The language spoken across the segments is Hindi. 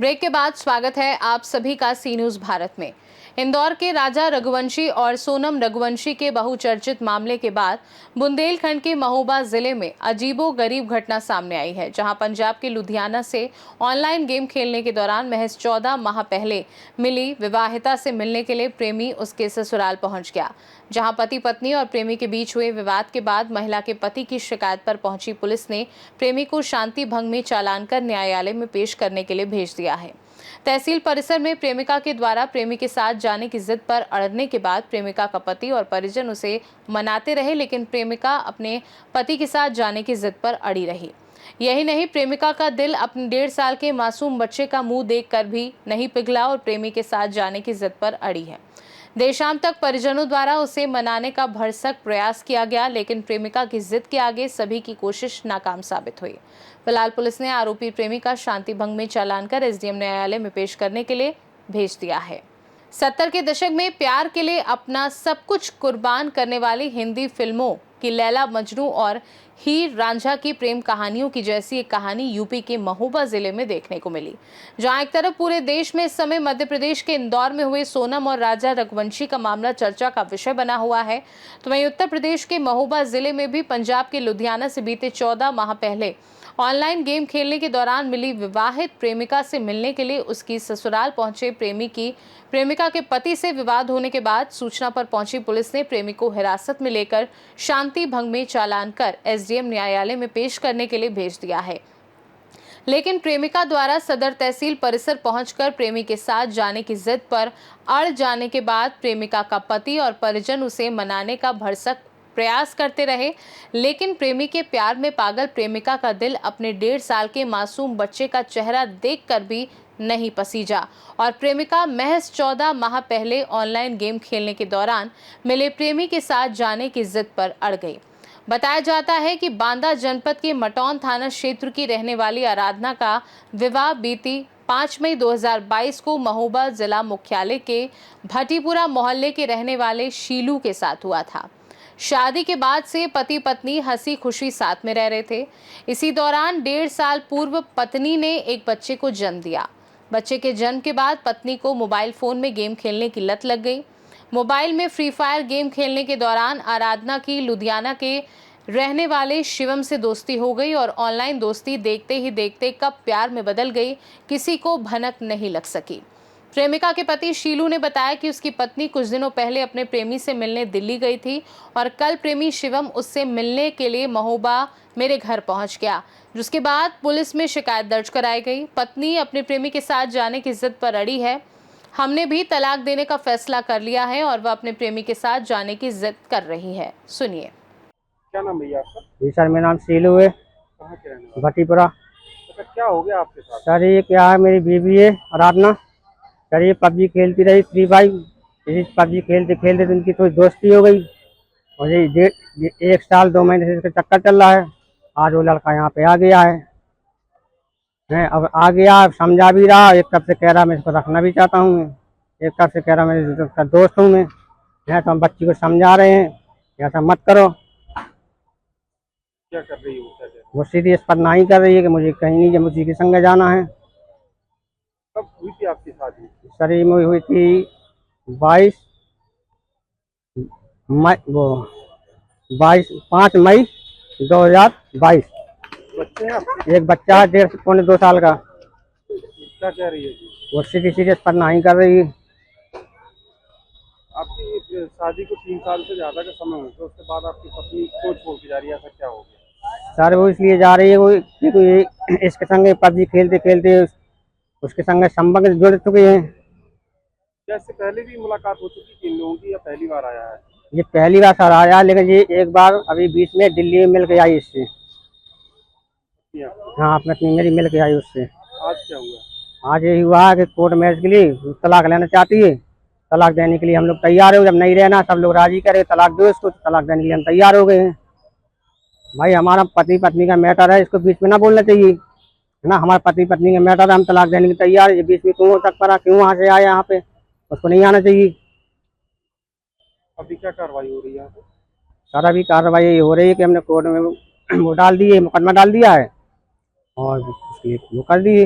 ब्रेक के बाद स्वागत है आप सभी का सी न्यूज भारत में। इंदौर के राजा रघुवंशी और सोनम रघुवंशी के बहुचर्चित मामले के बाद बुंदेलखंड के महोबा जिले में अजीबोगरीब घटना सामने आई है, जहां पंजाब के लुधियाना से ऑनलाइन गेम खेलने के दौरान महज 14 माह पहले मिली विवाहिता से मिलने के लिए प्रेमी उसके ससुराल पहुंच गया। जहां पति पत्नी और प्रेमी के बीच हुए विवाद के बाद महिला के पति की शिकायत पर पहुंची पुलिस ने प्रेमी को शांति भंग में चालान कर न्यायालय में पेश करने के लिए भेज दिया है। तहसील परिसर में प्रेमिका के द्वारा प्रेमी के साथ जाने की जिद पर अड़ने के बाद प्रेमिका का पति और परिजन उसे मनाते रहे, लेकिन प्रेमिका अपने पति के साथ जाने की जिद पर अड़ी रही। यही नहीं, प्रेमिका का दिल अपने 1.5 साल के मासूम बच्चे का मुंह देखकर भी नहीं पिघला और प्रेमी के साथ जाने की जिद पर अड़ी है। देर शाम तक परिजनों द्वारा उसे मनाने का भरसक प्रयास किया गया, लेकिन प्रेमिका की जिद के आगे सभी की कोशिश नाकाम साबित हुई। फिलहाल पुलिस ने आरोपी प्रेमी का शांति भंग में चालान कर एसडीएम न्यायालय में पेश करने के लिए भेज दिया है। 70 के दशक में प्यार के लिए अपना सब कुछ कुर्बान करने वाली हिंदी फिल्मों की लैला मजनू और हीर रांझा की प्रेम कहानियों की जैसी एक कहानी यूपी के महोबा जिले में देखने को मिली, जहां एक तरफ पूरे देश में इस समय मध्य प्रदेश के इंदौर में हुए सोनम और राजा रघुवंशी का मामला चर्चा का विषय बना हुआ है, तो वहीं उत्तर प्रदेश के महोबा जिले में भी पंजाब के लुधियाना से बीते 14 माह पहले ऑनलाइन गेम खेलने के दौरान मिली विवाहित प्रेमिका से मिलने के लिए उसकी ससुराल पहुंचे प्रेमी की प्रेमिका के पति से विवाद होने के बाद सूचना पर पहुंची पुलिस ने प्रेमी को हिरासत में लेकर शांति भंग में चालान कर एसडीएम न्यायालय में पेश करने के लिए भेज दिया है। लेकिन प्रेमिका द्वारा सदर तहसील परिसर पहुंचकर प्रेमी के साथ जाने की जिद पर अड़ जाने के बाद प्रेमिका का पति और परिजन उसे मनाने का भरसक प्रयास करते रहे, लेकिन प्रेमी के प्यार में पागल प्रेमिका का दिल अपने 1.5 साल के मासूम बच्चे का चेहरा देखकर भी नहीं पसीजा और प्रेमिका महज 14 माह पहले ऑनलाइन गेम खेलने के दौरान मिले प्रेमी के साथ जाने की जिद पर अड़ गई। बताया जाता है कि बांदा जनपद के मटौन थाना क्षेत्र की रहने वाली आराधना का विवाह बीती 5 मई 2022 को महोबा जिला मुख्यालय के भटीपुरा मोहल्ले के रहने वाले शीलू के साथ हुआ था। शादी के बाद से पति पत्नी हंसी खुशी साथ में रह रहे थे। इसी दौरान 1.5 साल पूर्व पत्नी ने एक बच्चे को जन्म दिया। बच्चे के जन्म के बाद पत्नी को मोबाइल फोन में गेम खेलने की लत लग गई। मोबाइल में फ्री फायर गेम खेलने के दौरान आराधना की लुधियाना के रहने वाले शिवम से दोस्ती हो गई और ऑनलाइन दोस्ती देखते ही देखते कब प्यार में बदल गई, किसी को भनक नहीं लग सकी। प्रेमिका के पति शीलू ने बताया कि उसकी पत्नी कुछ दिनों पहले अपने प्रेमी से मिलने दिल्ली गई थी और कल प्रेमी शिवम उससे मिलने के लिए महोबा मेरे घर पहुंच गया, जिसके बाद पुलिस में शिकायत दर्ज कराई गई। पत्नी अपने प्रेमी के साथ जाने की जिद पर अड़ी है। हमने भी तलाक देने का फैसला कर लिया है और वह अपने प्रेमी के साथ जाने की जिद कर रही है। सुनिए। क्या नाम भैया आपका? जी सर, मेरा नाम शीलू है, कहाँ के रहने वाले? भटीपुरा। अच्छा, क्या हो गया आपके साथ? सर ये क्या है, मेरी बीवी है आराधना। सर ये पबजी खेलती रही फ्री फायर। इसी पबजी खेलते खेलते तो इनकी थोड़ी दोस्ती हो गई और ये 1 साल 2 महीने से इसका चक्कर चल रहा है। आज वो लड़का यहाँ पे आ गया है, अब आ गया, अब समझा भी रहा। एक तरफ से कह रहा मैं इसको रखना भी चाहता हूँ, एक तरफ से कह रहा मैं इसका दोस्त हूँ मैं। तो हम बच्ची को समझा रहे हैं ऐसा मत करो। क्या कर रही है वो? वो सीधी इस पर नहीं कर रही है कि मुझे कहीं नहीं, मुझे के संग जाना है। कब हुई थी आपकी शादी? सर ये हुई थी 22 मई, वो 5 मई 2022। बच्चे हैं आपके? एक बच्चा है 1.5 पौने 2 साल का। क्या कह रही है जी? वो सीरियस पर नहीं कर रही है। आपकी शादी को 3 साल से ज्यादा का समय हो गया, उसके बाद आपकी पत्नी को छोड़ के जा रही है, ऐसा क्या हो गया? सर वो इसलिए जा रही है, वो क्योंकि इसके संग पबजी खेलते खेलते उसके संग संबंध जुड़ चुके हैं। क्या इससे पहले भी मुलाकात हो चुकी थी इन लोगों की या पहली बार आया है? ये पहली बार सर आया, लेकिन ये एक बार अभी बीच में दिल्ली में मिल के आई इससे। हाँ, अपने अपनी मेरी मिल के आई उससे। आज क्या हुआ? आज यही हुआ कि कोर्ट मैरिज के लिए तलाक लेना चाहती है। तलाक देने के लिए हम लोग तैयार हो, जब नहीं रहना सब लोग राजी करे तलाक दो इसको, तो तलाक देने के लिए हम तैयार हो गए हैं। भाई हमारा पति पत्नी का मैटर है, इसको बीच में ना बोलना चाहिए, है ना। हमारा पति पत्नी का मैटर है, हम तलाक देने के तैयार है। ये बीच में क्यों हो तक पड़ा, क्यों वहाँ से आया यहाँ पे, उसको नहीं आना चाहिए। अभी क्या कार्रवाई हो रही है यहाँ पे? सर अभी कार्रवाई यही हो रही है कि हमने कोर्ट में वो डाल दिए, मुकदमा डाल दिया है और उसके वो कर दिए।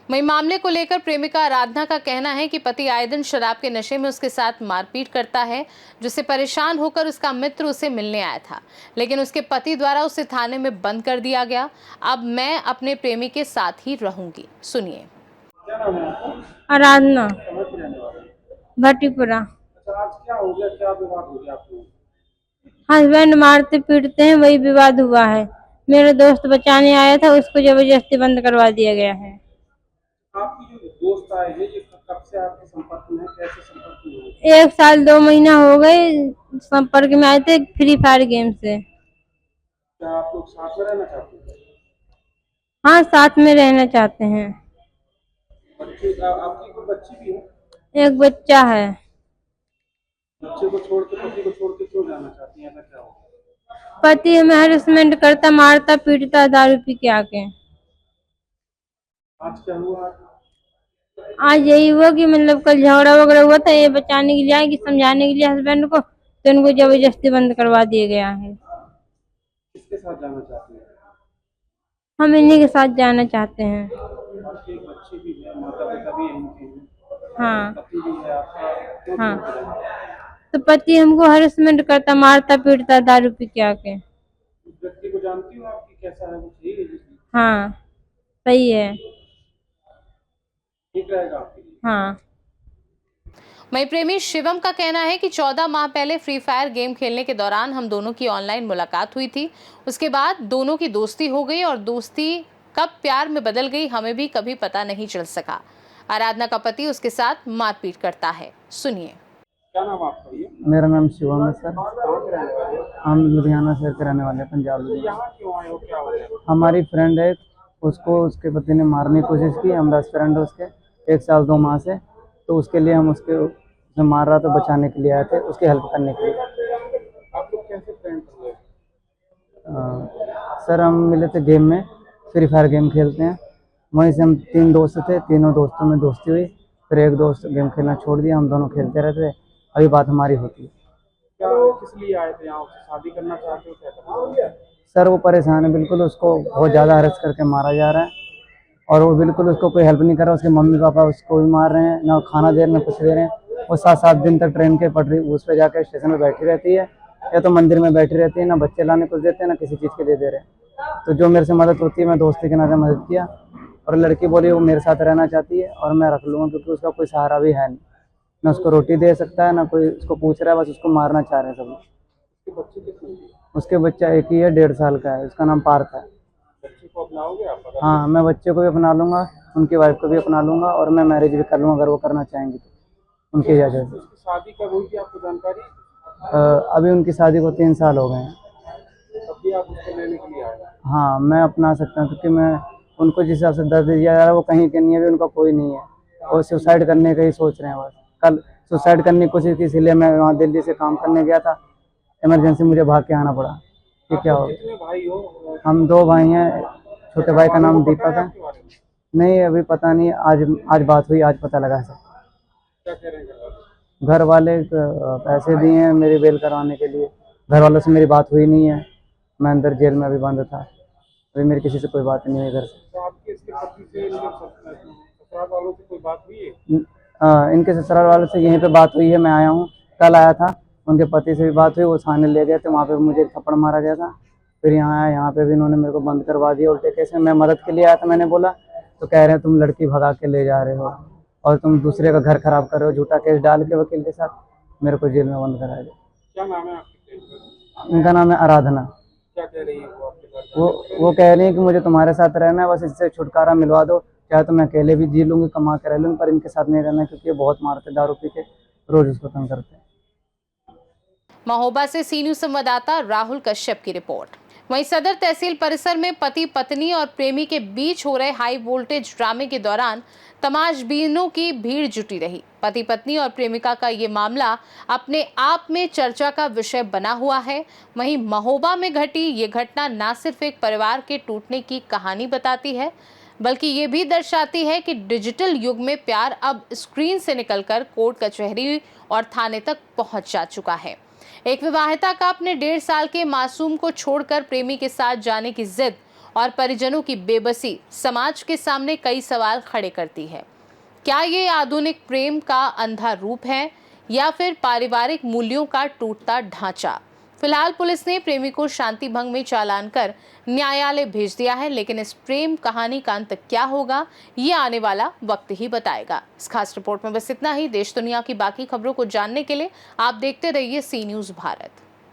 वहीं मामले को लेकर प्रेमिका आराधना का कहना है कि पति आए दिन शराब के नशे में उसके साथ मारपीट करता है, जिससे परेशान होकर उसका मित्र उसे मिलने आया था, लेकिन उसके पति द्वारा उसे थाने में बंद कर दिया गया। अब मैं अपने प्रेमी के साथ ही रहूंगी। सुनिए। क्या नाम है आपका? आराधना कहाँ की रहने वाले हैं? भट्टीपुरा। अच्छा, आज क्या हो गया, क्या विवाद हो गया आप लोगों का? हस्बैंड मारते पीटते हैं, वही विवाद हुआ है। मेरा दोस्त बचाने आया था, उसको जबरदस्ती बंद करवा दिया गया है। आपकी जो दोस्त आए हैं, ये कब से आपके संपर्क में है, कैसे संपर्क में हुए? 1 साल 2 महीना हो गए संपर्क में आए थे, फ्री फायर गेम से। क्या आप लोग साथ में रहना चाहते हैं? हाँ, साथ में रहना चाहते हैं। बच्चे आपकी कोई बच्ची भी है? एक बच्चा है। बच्चे को छोड़ के, पति को छोड़ के क्यों जाना चाहती हैं? ऐसा क्या हो? पति हमें हैरेसमेंट करता, मारता पीटता, दारू पी के आके। आज क्या हुआ? आज यही हुआ कि मतलब कल झगड़ा वगड़ा हुआ था, ये बचाने के लिए आए कि समझाने के लिए हस्बैंड को, तो उनको जबरदस्ती बंद करवा दिया गया है। किसके साथ जाना चाहती हैं? हम इन्हीं के साथ जाना चाहते हैं। आपकी एक बच्ची भी है, माता पिता भी यहीं के हैं, हाँ पति भी है आपका, क्यों हाँ। छोड़ के जाना चाहती हैं? तो पति हमको हैरेसमेंट करता, मारता पीटता, दारू पी के आके। उस व्यक्ति को जानती हो आपकी, कैसा है वो? सही है जी? हाँ, सही है। ठीक रहेगा आपके लिए? हाँ। वहीं प्रेमी शिवम का कहना है कि 14 माह पहले फ्री फायर गेम खेलने के दौरान हम दोनों की ऑनलाइन मुलाकात हुई थी। उसके बाद दोनों की दोस्ती हो गई और दोस्ती कब प्यार में बदल गई हमें भी कभी पता नहीं चल सका। आराधना का पति उसके साथ मारपीट करता है। सुनिए। क्या नाम है आपका? ये मेरा नाम शिवम है सर। कहाँ के रहने वाले हैं? हम लुधियाना शहर के रहने वाले हैं, पंजाब तो लुधियाना। यहाँ क्यों आए हो, क्या हो गया? हमारी फ्रेंड है, उसको उसके पति ने मारने की कोशिश की। हम बेस्ट फ्रेंड है उसके 1 साल 2 माह से, तो उसके लिए हम उसे मार रहा था, बचाने के लिए आए थे, उसकी हेल्प करने के लिए। आप लोग कैसे फ्रेंड हुए? सर हम मिले थे गेम में, फ्री फायर गेम खेलते हैं, वहीं से हम 3 दोस्त थे, तीनों दोस्तों में दोस्ती हुई। फिर एक दोस्त गेम खेलना छोड़ दिया, हम दोनों खेलते रहते। अभी बात हमारी होती है। क्या किस लिए आए थे यहाँ? उससे शादी करना चाहते हो, क्या करना? सर वो परेशान है बिल्कुल, उसको बहुत ज़्यादा हरस करके मारा जा रहा है और वो बिल्कुल उसको कोई हेल्प नहीं कर रहा। उसके मम्मी पापा उसको भी मार रहे हैं, ना खाना दे रहे हैं, ना कुछ दे रहे हैं। वो 7-7 दिन तक ट्रेन के पटरी उस पर जाकर स्टेशन में बैठी रहती है, या तो मंदिर में बैठी रहती है, ना बच्चे लाने कुछ देते हैं, ना किसी चीज़ के दे रहे हैं। तो जो मेरे से मदद होती है, मैं दोस्ती के नाते मदद किया, और लड़की बोली वो मेरे साथ रहना चाहती है और मैं रख लूँगा, क्योंकि उसका कोई सहारा भी है नहीं, ना उसको रोटी दे सकता है, ना कोई उसको पूछ रहा है, बस उसको मारना चाह रहे हैं सब लोग। उसके बच्चे कितने हैं? उसके बच्चा एक ही है, 1.5 साल का है, उसका नाम पार्थ है। बच्चे को अपनाओगे आप? अगर हाँ, मैं बच्चे को भी अपना लूँगा, उनकी वाइफ को भी अपना लूँगा, और मैं मैरिज भी कर लूँगा अगर वो करना चाहेंगी तो, उनकी इजाज़त से। उसकी शादी कब हुई थी, आपको जानकारी? अभी उनकी शादी को 3 साल हो गए हैं। तब भी आप उसको लेने के लिए आए? हाँ, मैं अपना सकता हूँ, क्योंकि मैं उनको जिस हिसाब से दर्द दिया जा रहा है वो कहीं के नहीं है, अभी उनका कोई नहीं है, वो सुसाइड करने का ही सोच रहे हैं बस। कल सुसाइड करने की कोशिश की, इसीलिए मैं वहाँ दिल्ली से काम करने गया था, इमरजेंसी मुझे भाग के आना पड़ा। कि क्या हो, कितने भाई हो? हम 2 भाई हैं, छोटे भाई का नाम दीपक है। के बारे में नहीं, अभी पता नहीं, आज बात हुई, आज पता लगा सर। क्या कह रहे हैं घर वाले? घर वाले पैसे दिए हैं मेरी बेल करवाने के लिए, घर वालों से मेरी बात हुई नहीं है, मैं अंदर जेल में अभी बंद था, अभी मेरी किसी से कोई बात नहीं है घर से। तो आपके इसके पति से, इनके ससुराल वालों से कोई बात हुई है? इनके ससुराल वालों से यहीं पे बात हुई है, मैं आया हूँ, कल आया था, उनके पति से भी बात हुई, वो थाने ले गए थे, वहाँ पे मुझे थप्पड़ मारा गया था। फिर यहाँ आया, यहाँ पे भी इन्होंने मेरे को बंद करवा दिया उल्टे केस में। मैं मदद के लिए आया था, मैंने बोला, तो कह रहे हैं तुम लड़की भगा के ले जा रहे हो और तुम दूसरे का घर खराब कर रहे हो, झूठा केस डाल के वकील के साथ मेरे को जेल में बंद करा दिया। क्या नाम है आपकी फ्रेंड का? उनका नाम है आराधना। क्या कह रही है वो आपके घर का? वो कह रही है कि मुझे तुम्हारे साथ रहना है, बस इससे छुटकारा मिलवा दो, चाहे तो मैं अकेले भी जी लूँगी, कमा के रह लूँगी, पर इनके साथ नहीं रहना है, क्योंकि ये बहुत मारते, दारू पी के रोज उसको तंग करते हैं। महोबा से सी न्यूज संवाददाता राहुल कश्यप की रिपोर्ट। वहीं सदर तहसील परिसर में पति पत्नी और प्रेमी के बीच हो रहे हाई वोल्टेज ड्रामे के दौरान तमाशबीनों की भीड़ जुटी रही। पति पत्नी और प्रेमिका का ये मामला अपने आप में चर्चा का विषय बना हुआ है। वहीं महोबा में घटी ये घटना न सिर्फ एक परिवार के टूटने की कहानी बताती है, बल्कि ये भी दर्शाती है कि डिजिटल युग में प्यार अब स्क्रीन से निकलकर कोर्ट कचहरी और थाने तक पहुंच जा चुका है। एक विवाहिता का अपने 1.5 साल के मासूम को छोड़कर प्रेमी के साथ जाने की जिद और परिजनों की बेबसी समाज के सामने कई सवाल खड़े करती है। क्या ये आधुनिक प्रेम का अंधा रूप है या फिर पारिवारिक मूल्यों का टूटता ढांचा? फिलहाल पुलिस ने प्रेमी को शांति भंग में चालान कर न्यायालय भेज दिया है, लेकिन इस प्रेम कहानी का अंत क्या होगा ये आने वाला वक्त ही बताएगा। इस खास रिपोर्ट में बस इतना ही। देश दुनिया की बाकी खबरों को जानने के लिए आप देखते रहिए सी न्यूज़ भारत।